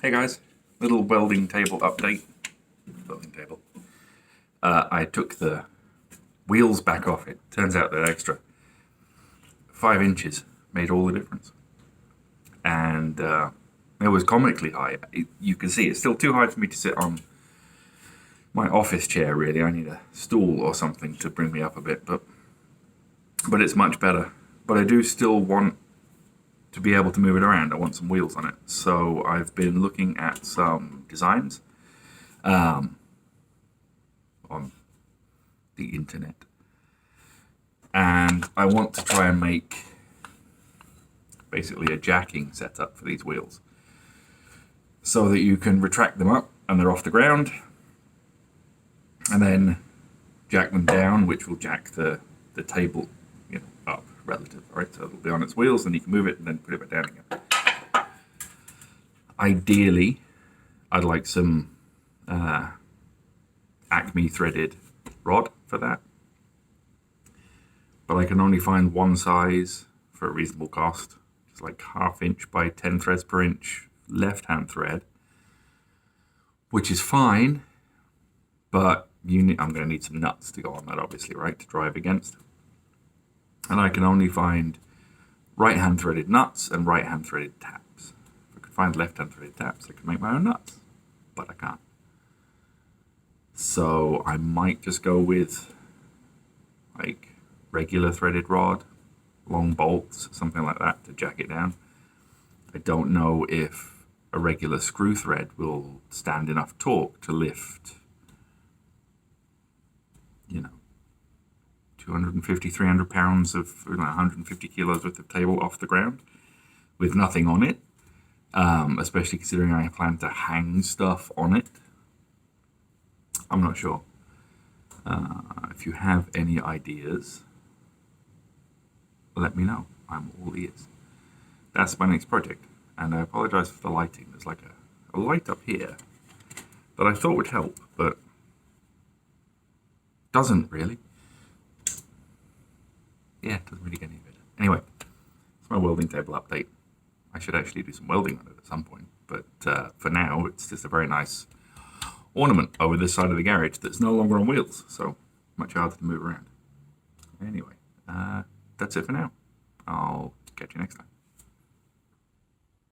Hey guys, little welding table update. Welding table. I took the wheels back off it. Turns out that extra 5 inches made all the difference. And it was comically high. You can see it's still too high for me to sit on my office chair, really. I need a stool or something to bring me up a bit, but it's much better. But I do still want to be able to move it around. I want some wheels on it. So I've been looking at some designs on the internet. And I want to try and make basically a jacking setup for these wheels so that you can retract them up and they're off the ground, and then jack them down, which will jack the table up relative, right? So it'll be on its wheels, and you can move it and then put it back down again. Ideally, I'd like some Acme threaded rod for that, but I can only find one size for a reasonable cost. It's like 1/2 inch by 10 threads per inch left-hand thread, which is fine, but I'm going to need some nuts to go on that, obviously, right, to drive against. And I can only find right-hand threaded nuts and right-hand threaded taps. If I could find left-hand threaded taps, I could make my own nuts, but I can't. So I might just go with like regular threaded rod, long bolts, something like that to jack it down. I don't know if a regular screw thread will stand enough torque to lift, 250, 300 pounds of 150 kilos worth of table off the ground with nothing on it, especially considering I plan to hang stuff on it. I'm not sure. If you have any ideas, let me know. I'm all ears. That's my next project, and I apologize for the lighting. There's like a light up here that I thought would help, but doesn't really. Yeah, it doesn't really get any better. Anyway, it's my welding table update. I should actually do some welding on it at some point, but for now, it's just a very nice ornament over this side of the garage that's no longer on wheels, so much harder to move around. Anyway, that's it for now. I'll catch you next time.